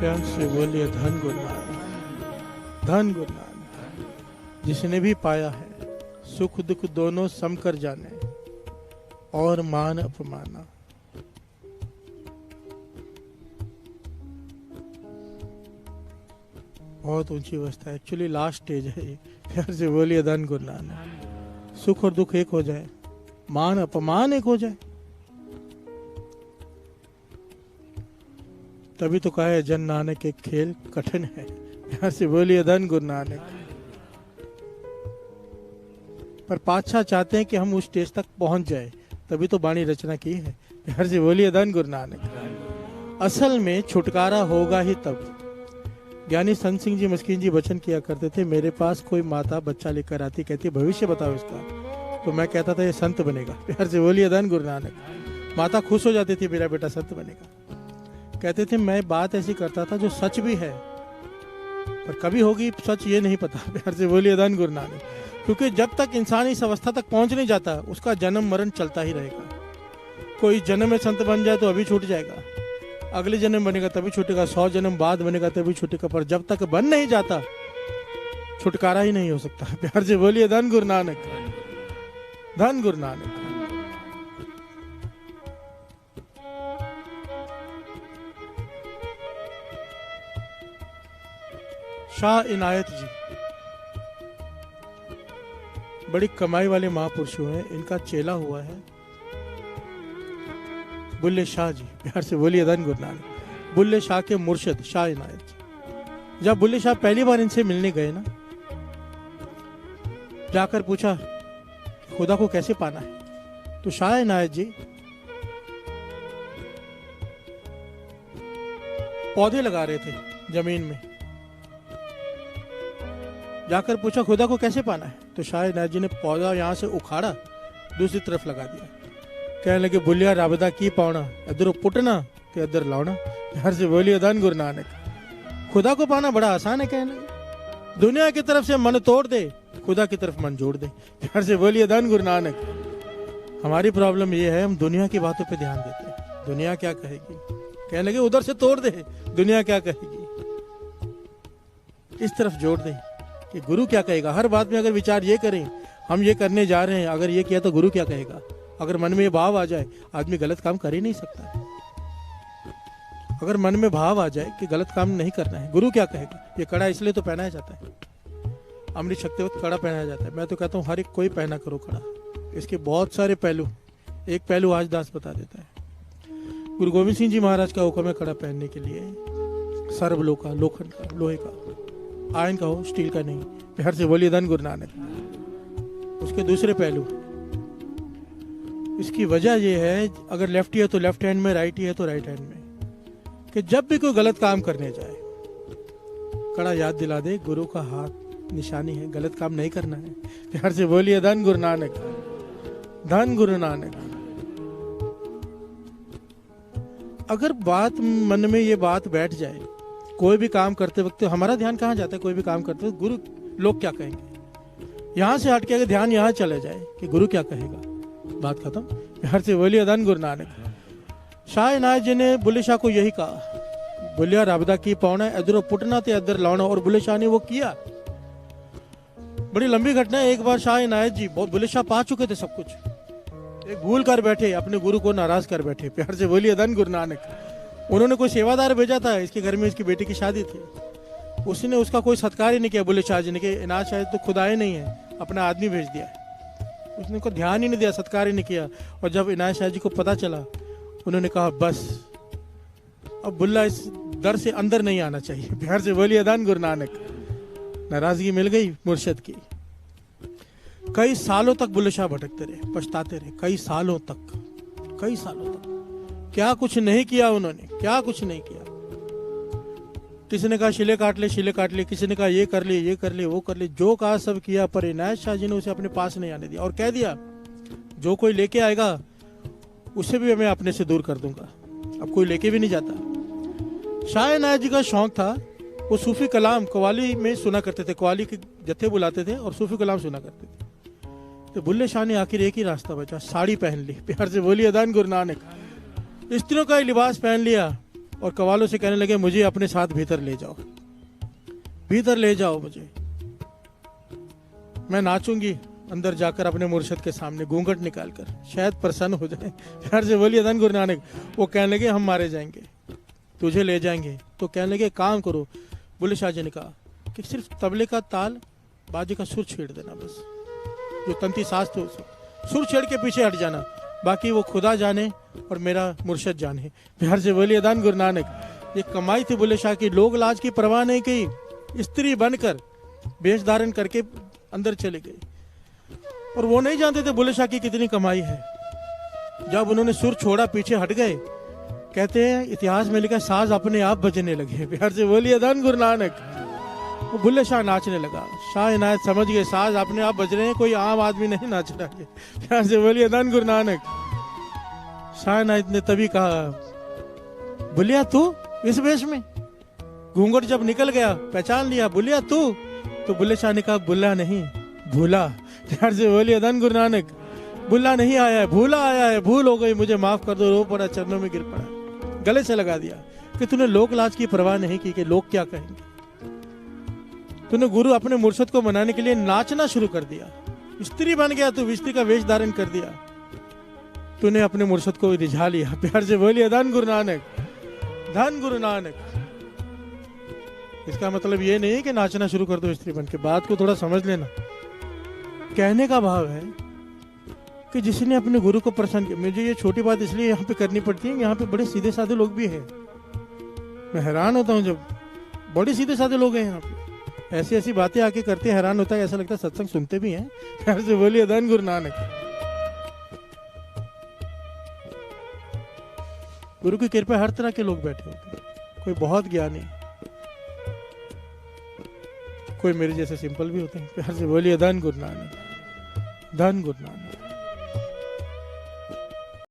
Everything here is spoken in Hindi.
प्यार से बोलिए धन गुरु नानक, धन गुरु नानक। जिसने भी पाया है सुख दुख दोनों सम कर जाने और मान अपमाना। बहुत ऊंची अवस्था है, एक्चुअली लास्ट स्टेज है ये। प्यार से बोलिए धन गुरु नानक। सुख और दुख एक हो जाए, मान अपमान एक हो जाए, तभी तो कहा है जन नानक एक खेल कठिन है। प्यार से बोलिए धन गुरु नानक। पर पातशाह चाहते हैं कि हम उस स्टेज तक पहुंच जाए, तभी तो वाणी रचना की है। प्यार से बोलिए धन गुरु नानक। असल में छुटकारा होगा ही तब। ज्ञानी संत सिंह जी मस्कीन जी वचन किया करते थे, मेरे पास कोई माता बच्चा लेकर आती, कहती भविष्य बताओ इसका, तो मैं कहता था ये संत बनेगा। प्यार से बोलिए धन गुरु नानक। माता खुश हो जाती थी, मेरा बेटा संत बनेगा। कहते थे मैं बात ऐसी करता था जो सच भी है, पर कभी होगी सच ये नहीं पता। प्यार से बोलिए धन गुरु नानक। क्योंकि जब तक इंसान इस अवस्था तक पहुंच नहीं जाता, उसका जन्म मरण चलता ही रहेगा। कोई जन्म में संत बन जाए तो अभी छूट जाएगा, अगले जन्म बनेगा तभी छूटेगा, 100 जन्म बाद बनेगा तभी छूटेगा, पर जब तक बन नहीं जाता छुटकारा ही नहीं हो सकता। प्यार से बोलिए धन गुरु नानक, धन गुरु नानक। शाह इनायत जी बड़ी कमाई वाले महापुरुष हुए हैं। इनका चेला हुआ है बुल्ले शाह जी। प्यार से बोलिए धन गुरु नानक। बुल्ले शाह के मुर्शिद शाह इनायत जी। जब बुल्ले शाह पहली बार इनसे मिलने गए ना, जाकर पूछा खुदा को कैसे पाना है, तो शाह इनायत जी पौधे लगा रहे थे जमीन में। जाकर पूछा खुदा को कैसे पाना है, तो शाह इनायत जी ने पौधा यहां से उखाड़ा, दूसरी तरफ लगा दिया। कहने लगे बुलिया राबदा की पावना, इधर पुटना के इधर लावना। प्यार से बोलिए धन गुरु नानक। खुदा को पाना बड़ा आसान है। कहने लगे दुनिया की तरफ से मन तोड़ दे, खुदा की तरफ मन जोड़ दे। प्यार से बोलिए धन गुरु नानक। हमारी प्रॉब्लम ये है, हम दुनिया की बातों पे ध्यान देते हैं, दुनिया क्या कहेगी। कहने लगे उधर से तोड़ दे, दुनिया क्या कहेगी, इस तरफ जोड़ दे कि गुरु क्या कहेगा। हर बात में अगर विचार ये करें, हम ये करने जा रहे हैं, अगर ये किया तो गुरु क्या कहेगा। अगर मन में ये भाव आ जाए, आदमी गलत काम कर ही नहीं सकता। अगर मन में भाव आ जाए कि गलत काम नहीं करना है, गुरु क्या कहेगा। ये कड़ा इसलिए तो पहनाया जाता है, अमृत शक्तिवत कड़ा पहनाया जाता है। मैं तो कहता हूँ हर एक कोई पहना करो कड़ा। इसके बहुत सारे पहलू, एक पहलू आज दास बता देता है। गुरु गोविंद सिंह जी महाराज का हुक्म है कड़ा पहनने के लिए, सर्वलोह का, लोखंड का, लोहे का, आयन का हो, स्टील का नहीं। प्यार से बोलिए धन गुरु नानक। उसके दूसरे पहलू, इसकी वजह यह है अगर लेफ्ट है तो लेफ्ट हैंड में, राइट है तो राइट हैंड में, कि जब भी कोई गलत काम करने जाए कड़ा याद दिला दे, गुरु का हाथ निशानी है, गलत काम नहीं करना है। प्यार से बोलिए धन गुरु नानक, धन गुरु नानक। अगर बात मन में ये बात बैठ जाए, कोई भी काम करते वक्त हमारा ध्यान कहाँ जाता है, कोई भी काम करते वक्त गुरु लोग क्या कहेंगे, यहां से हट के अगर ध्यान यहां चले जाए कि गुरु क्या कहेगा, बात खत्म। प्यार से बोलिए धन गुरु नानक। शाह इनायत जी ने बुल्ले शाह को यही कहा, बुलिया राबदा की पावना, इधर पुटना ते इधर लावना, और बुल्ले शाह ने वो किया। बड़ी लंबी घटना है। एक बार शाह इनायत जी, बहुत बुल्ले शाह पा चुके थे सब कुछ, एक भूल कर बैठे, अपने गुरु को नाराज कर बैठे। प्यार से बोलिए धन गुरु नानक। उन्होंने कोई सेवादार भेजा था, इसके घर में इसकी बेटी की शादी थी, उसने उसका कोई सत्कार ही नहीं किया। बुल्ले शाह जी ने, इनायत शाह तो खुदा ही नहीं है, अपना आदमी भेज दिया, उसने को ध्यान ही नहीं दिया, सत्कार ही नहीं किया। और जब इनायत शाह जी को पता चला, उन्होंने कहा बस अब बुल्ला इस दर से अंदर नहीं आना चाहिए। प्यार से बोलिए धन गुरु नानक। नाराजगी मिल गई मुर्शिद की। कई सालों तक बुल्ले शाह भटकते रहे, पछताते रहे, कई सालों तक, कई सालों तक। क्या कुछ नहीं किया उन्होंने, क्या कुछ नहीं किया। किसी ने कहा शिले काट ले, शिले काट ले, किसी ने कहा ये कर ले, ये कर ले, वो कर ले, जो कहा सब किया, पर इनायत शाह जी ने उसे अपने पास नहीं आने दिया और कह दिया जो कोई लेके आएगा उसे भी मैं अपने से दूर कर दूंगा। अब कोई लेके भी नहीं जाता। शाह इनायत जी का शौक था, वो सूफी कलाम कवाली में सुना करते थे, कवाली के जत्थे बुलाते थे और सूफी कलाम सुना करते थे। तो बुल्ले शाह ने आखिर एक ही रास्ता बचा, साड़ी पहन ली। प्यार से बोलिए धन गुरु नानक। स्त्रियों का ही लिबास पहन लिया, और कवालों से कहने लगे मुझे अपने साथ भीतर ले जाओ, भीतर ले जाओ मुझे, मैं नाचूंगी अंदर जाकर अपने मुर्शद के सामने घूंघट निकालकर, शायद प्रसन्न हो जाए। प्यार से बोलिए धन गुरु नानक। वो कहने लगे हम मारे जाएंगे, तुझे ले जाएंगे। तो कहने लगे काम करो। बुल्ले शाह जी ने कहा कि सिर्फ तबले का ताल, बाजे का सुर छेड़ देना, बस जो तंती साज थे सुर छेड़ के पीछे हट जाना, बाकी वो खुदा जाने और मेरा मुर्शद जाने। प्यार से बोलिए धन गुरु नानक। ये कमाई थी बुल्ले शाह की, लोग लाज की परवाह नहीं की, स्त्री बनकर वेश धारण करके अंदर चले गए। और वो नहीं जानते थे बुल्ले शाह की कितनी कमाई है। जब उन्होंने सुर छोड़ा पीछे हट गए, कहते हैं इतिहास में लिखा साज अपने आप बजने लगे। प्यार से बोलिए धन गुरु नानक। वो बुल्ले शाह नाचने लगा। शाह इनायत समझ गए साज अपने आप बज रहे हैं, कोई आम आदमी नहीं नाच रहा है। प्यार से बोलिए धन गुरु नानक। शाह इनायत ने तभी कहा बुलिया तू इस वेश में? घूंघट जब निकल गया पहचान लिया, बुलिया तू? तो बुल्ले शाह ने कहा बुल्ला नहीं, भूला। प्यार से बोलिए धन गुरु नानक। बुल्ला नहीं आया है, भूला आया है, भूल हो गई, मुझे माफ कर दो। रो पड़ा, चरणों में गिर पड़ा, गले से लगा दिया कि तूने लोक लाज की परवाह नहीं की कि लोग क्या कहेंगे। तूने गुरु अपने मुर्शद को मनाने के लिए नाचना शुरू कर दिया, स्त्री बन गया तू, स्त्री का वेश धारण कर दिया, तूने अपने मुर्शद को रिझा लिया। प्यार से बोलिए धन गुरु नानक, धन गुरु नानक। इसका मतलब ये नहीं कि नाचना शुरू कर दो स्त्री बन के, बात को थोड़ा समझ लेना। कहने का भाव है कि जिसने अपने गुरु को प्रसन्न किया। मुझे ये छोटी बात इसलिए यहाँ पे करनी पड़ती है, यहाँ पे बड़े सीधे साधे लोग भी हैं। मैं हैरान होता हूँ जब बड़े सीधे साधे लोग हैं यहाँ पे, ऐसी ऐसी बातें आके करते, हैरान होता है, ऐसा लगता है सत्संग सुनते भी हैं। प्यार से बोलिए धन गुरु नानक। गुरु की कृपा हर तरह के लोग बैठे होते हैं, कोई बहुत ज्ञानी, कोई मेरे जैसे सिंपल भी होते हैं। प्यार से बोलिए धन गुरु नानक, धन गुरु नानक।